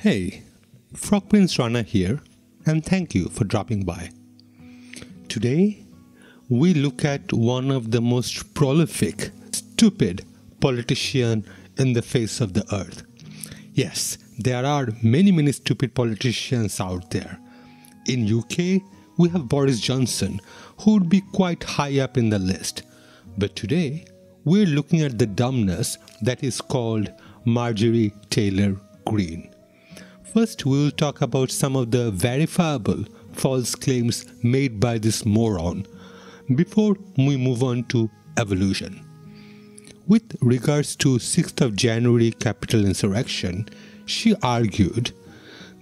Hey, Frog Prince Rana here, and thank you for dropping by. Today, we look at one of the most prolific, stupid politicians in the face of the earth. Yes, there are many stupid politicians out there. In UK, we have Boris Johnson, who would be quite high up in the list. But today, we're looking at the dumbness that is called Marjorie Taylor Greene. First, we will talk about some of the verifiable false claims made by this moron before we move on to evolution. With regards to 6th of January Capitol insurrection, she argued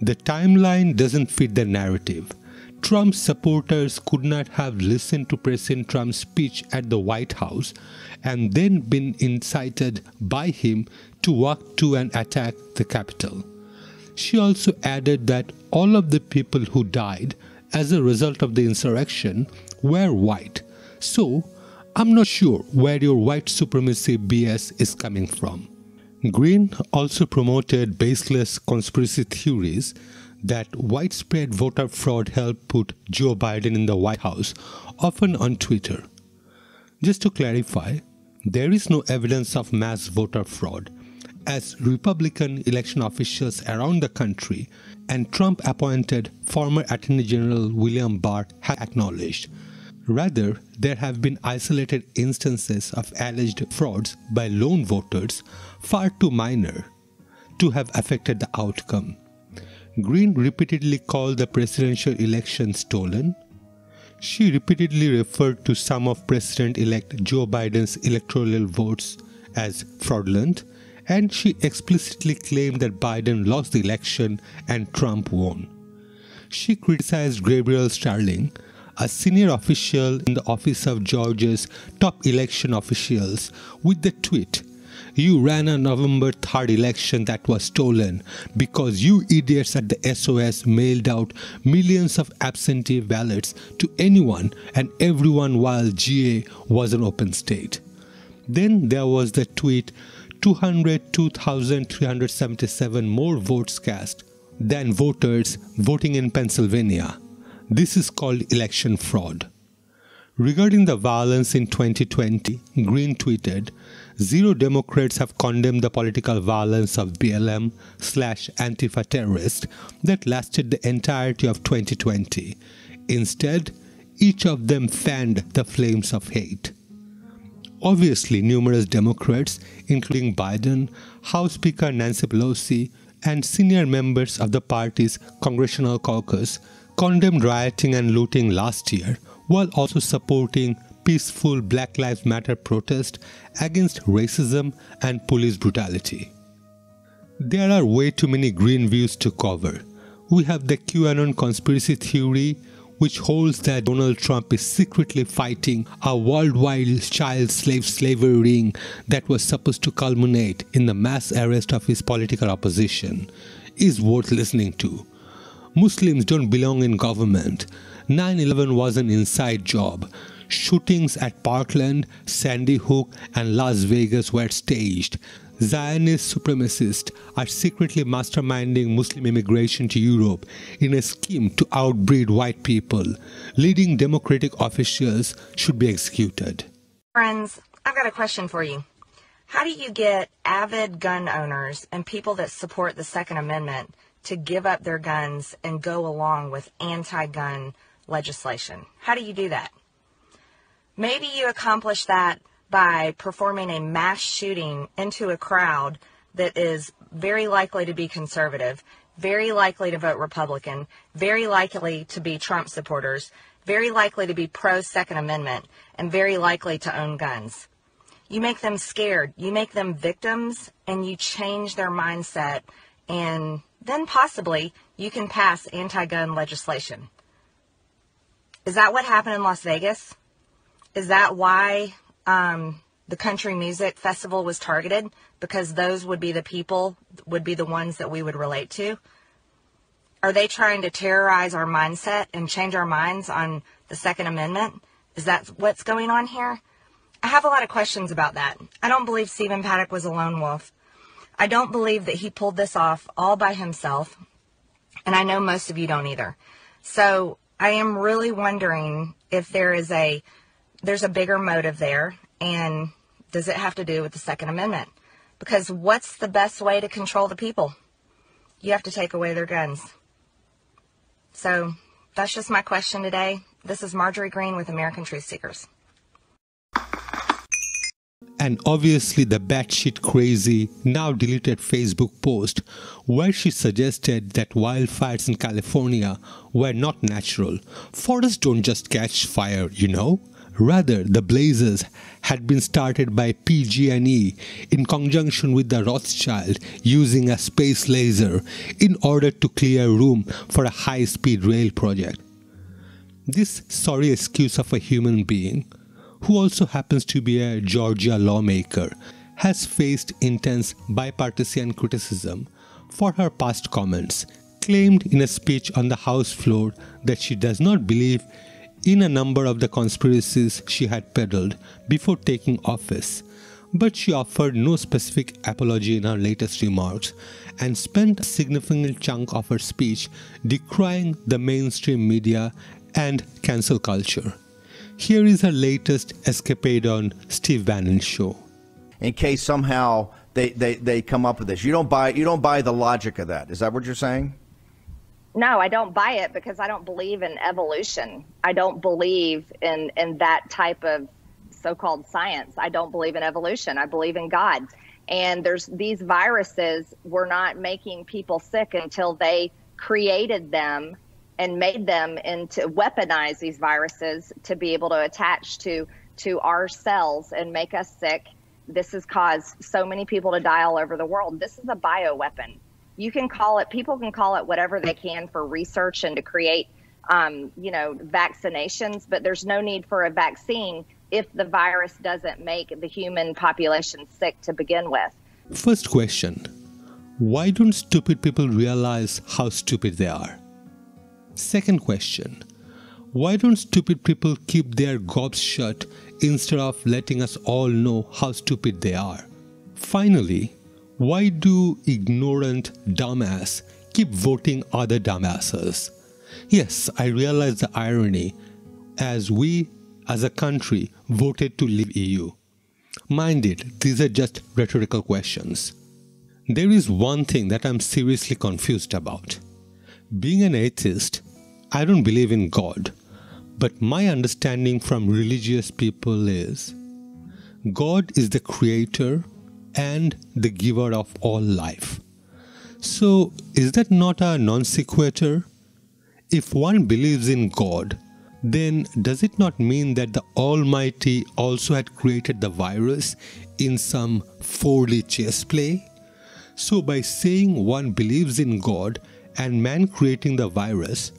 the timeline doesn't fit the narrative. Trump's supporters could not have listened to President Trump's speech at the White House and then been incited by him to walk to and attack the Capitol. She also added that all of the people who died as a result of the insurrection were white. So, I'm not sure where your white supremacy BS is coming from. Greene also promoted baseless conspiracy theories that widespread voter fraud helped put Joe Biden in the White House, often on Twitter. Just to clarify, there is no evidence of mass voter fraud, as Republican election officials around the country and Trump-appointed former Attorney General William Barr have acknowledged. Rather, there have been isolated instances of alleged frauds by lone voters far too minor to have affected the outcome. Greene repeatedly called the presidential election stolen. She repeatedly referred to some of President-elect Joe Biden's electoral votes as fraudulent, and she explicitly claimed that Biden lost the election and Trump won. She criticized Gabriel Sterling, a senior official in the office of Georgia's top election officials, with the tweet, "You ran a November 3rd election that was stolen because you idiots at the SOS mailed out millions of absentee ballots to anyone and everyone while GA was an open state." Then there was the tweet, 202,377 more votes cast than voters voting in Pennsylvania. This is called election fraud. Regarding the violence in 2020, Greene tweeted, "Zero Democrats have condemned the political violence of BLM/Antifa terrorists that lasted the entirety of 2020. Instead, each of them fanned the flames of hate." Obviously, numerous Democrats, including Biden, House Speaker Nancy Pelosi, and senior members of the party's congressional caucus, condemned rioting and looting last year, while also supporting peaceful Black Lives Matter protest against racism and police brutality. There are way too many Greene views to cover. We have the QAnon conspiracy theory, which holds that Donald Trump is secretly fighting a worldwide child slavery ring that was supposed to culminate in the mass arrest of his political opposition, is worth listening to. Muslims don't belong in government. 9/11 was an inside job. Shootings at Parkland, Sandy Hook, and Las Vegas were staged. Zionist supremacists are secretly masterminding Muslim immigration to Europe in a scheme to outbreed white people. Leading Democratic officials should be executed. Friends, I've got a question for you. How do you get avid gun owners and people that support the Second Amendment to give up their guns and go along with anti-gun legislation? How do you do that? Maybe you accomplish that by performing a mass shooting into a crowd that is very likely to be conservative, very likely to vote Republican, very likely to be Trump supporters, very likely to be pro-Second Amendment, and very likely to own guns. You make them scared, you make them victims, and you change their mindset, and then possibly you can pass anti-gun legislation. Is that what happened in Las Vegas? Is that why the country music festival was targeted? Because those would be the people, would be the ones that we would relate to? Are they trying to terrorize our mindset and change our minds on the Second Amendment? Is that what's going on here? I have a lot of questions about that. I don't believe Stephen Paddock was a lone wolf. I don't believe that he pulled this off all by himself, and I know most of you don't either. So I am really wondering if there's a bigger motive there, and does it have to do with the Second Amendment? Because what's the best way to control the people? You have to take away their guns. So that's just my question today. This is Marjorie Greene with American Truth Seekers. And obviously the batshit crazy, now deleted Facebook post where she suggested that wildfires in California were not natural. Forests don't just catch fire, you know. Rather, the blazes had been started by PG&E in conjunction with the Rothschild using a space laser in order to clear room for a high-speed rail project. This sorry excuse of a human being, who also happens to be a Georgia lawmaker, has faced intense bipartisan criticism for her past comments, claimed in a speech on the House floor that she does not believe in a number of the conspiracies she had peddled before taking office, but she offered no specific apology in her latest remarks and spent a significant chunk of her speech decrying the mainstream media and cancel culture. Here is her latest escapade on Steve Bannon's show. In case somehow they come up with this, you don't buy the logic of that. Is that what you're saying? No, I don't buy it because I don't believe in evolution. I don't believe in that type of so-called science. I don't believe in evolution. I believe in God. And there's these viruses were not making people sick until they created them and made them into weaponize these viruses to be able to attach to our cells and make us sick. This has caused so many people to die all over the world. This is a bioweapon. You can call it, people can call it whatever they can for research and to create, vaccinations, but there's no need for a vaccine if the virus doesn't make the human population sick to begin with. First question, why don't stupid people realize how stupid they are? Second question, why don't stupid people keep their gobs shut instead of letting us all know how stupid they are? Finally, why do ignorant dumbass keep voting other dumbasses? Yes, I realize the irony as we as a country voted to leave EU. Mind it, these are just rhetorical questions. There is one thing that I'm seriously confused about. Being an atheist, I don't believe in God, but my understanding from religious people is God is the creator and the giver of all life. So, is that not a non sequitur? If one believes in God, then does it not mean that the Almighty also had created the virus in some 4D chess play? So, by saying one believes in God and man creating the virus,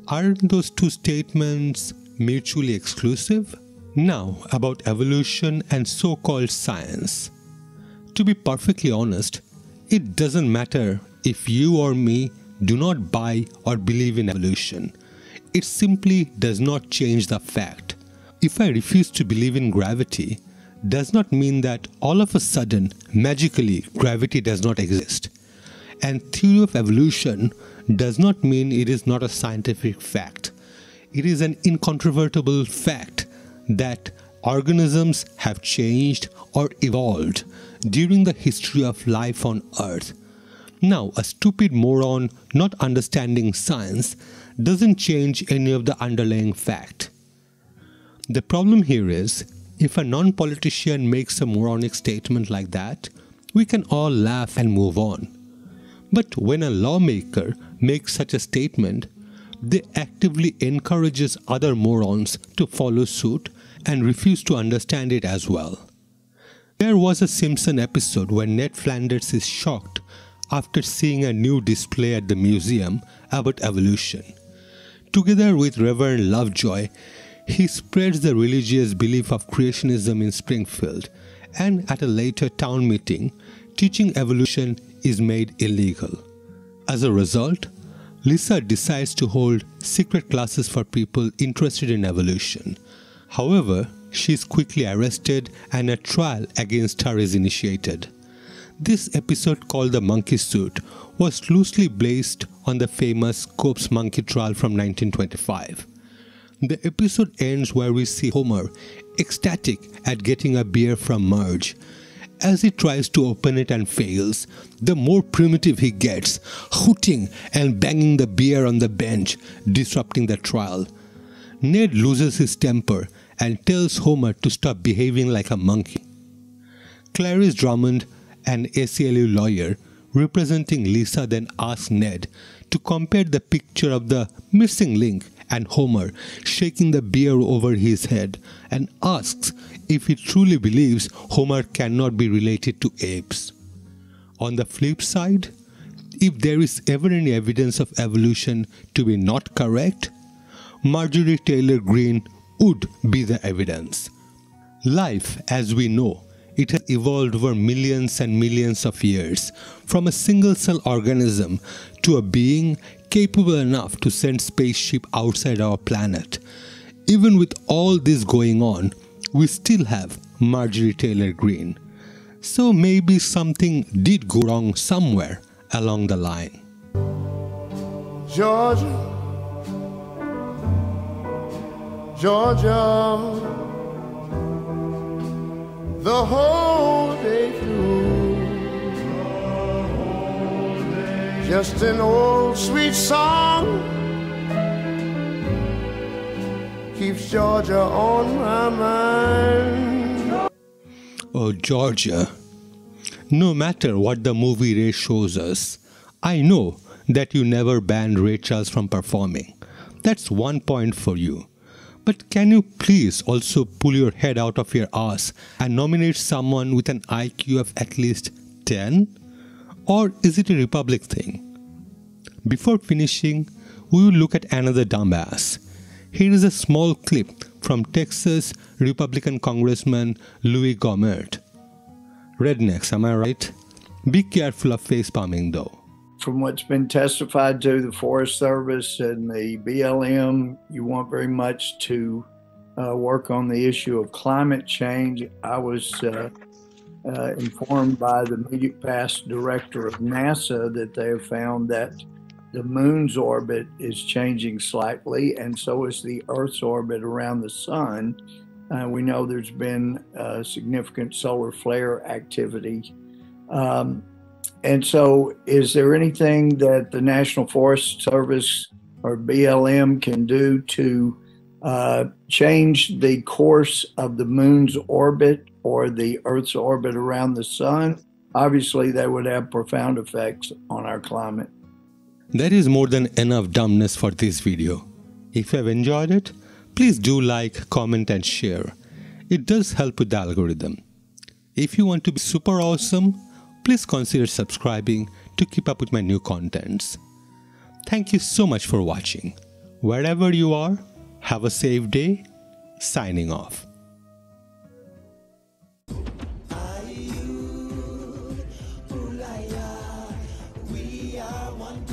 aren't those two statements mutually exclusive? Now, about evolution and so-called science. To be perfectly honest, it doesn't matter if you or me do not buy or believe in evolution. It simply does not change the fact. If I refuse to believe in gravity, does not mean that all of a sudden, magically, gravity does not exist. And theory of evolution does not mean it is not a scientific fact. It is an incontrovertible fact that organisms have changed or evolved during the history of life on Earth. Now, a stupid moron not understanding science doesn't change any of the underlying fact. The problem here is, if a non-politician makes a moronic statement like that, we can all laugh and move on. But when a lawmaker makes such a statement, they actively encourages other morons to follow suit and refuse to understand it as well. There was a Simpson episode where Ned Flanders is shocked after seeing a new display at the museum about evolution. Together with Reverend Lovejoy, he spreads the religious belief of creationism in Springfield, and at a later town meeting, teaching evolution is made illegal. As a result, Lisa decides to hold secret classes for people interested in evolution. However, she is quickly arrested and a trial against her is initiated. This episode, called The Monkey Suit, was loosely based on the famous Cope's monkey trial from 1925. The episode ends where we see Homer ecstatic at getting a beer from Marge. As he tries to open it and fails, the more primitive he gets, hooting and banging the beer on the bench, disrupting the trial. Ned loses his temper and tells Homer to stop behaving like a monkey. Clarice Drummond, an ACLU lawyer representing Lisa, then asks Ned to compare the picture of the missing link and Homer shaking the beer over his head, and asks if he truly believes Homer cannot be related to apes. On the flip side, if there is ever any evidence of evolution to be not correct, Marjorie Taylor Greene would be the evidence. Life, as we know, it has evolved over millions and millions of years, from a single-cell organism to a being capable enough to send spaceship outside our planet. Even with all this going on, we still have Marjorie Taylor Greene. So maybe something did go wrong somewhere along the line. Georgia, Georgia, the whole day through, just an old sweet song keeps Georgia on my mind. Oh, Georgia. No matter what the movie Ray shows us, I know that you never banned Ray Charles from performing. That's 1 point for you. But can you please also pull your head out of your ass and nominate someone with an IQ of at least 10? Or is it a Republic thing? Before finishing, we will look at another dumbass. Here is a small clip from Texas Republican Congressman Louie Gohmert. Rednecks, am I right? Be careful of face palming though. From what's been testified to the Forest Service and the BLM, you want very much to work on the issue of climate change. I was informed by the immediate past director of NASA that they have found that the moon's orbit is changing slightly, and so is the Earth's orbit around the sun. We know there's been significant solar flare activity. And so is there anything that the National Forest Service or BLM can do to change the course of the moon's orbit or the Earth's orbit around the sun? Obviously, that would have profound effects on our climate. That is more than enough dumbness for this video. If you have enjoyed it, please do like, comment and share. It does help with the algorithm. If you want to be super awesome, please consider subscribing to keep up with my new contents. Thank you so much for watching. Wherever you are, have a safe day. Signing off. We are one.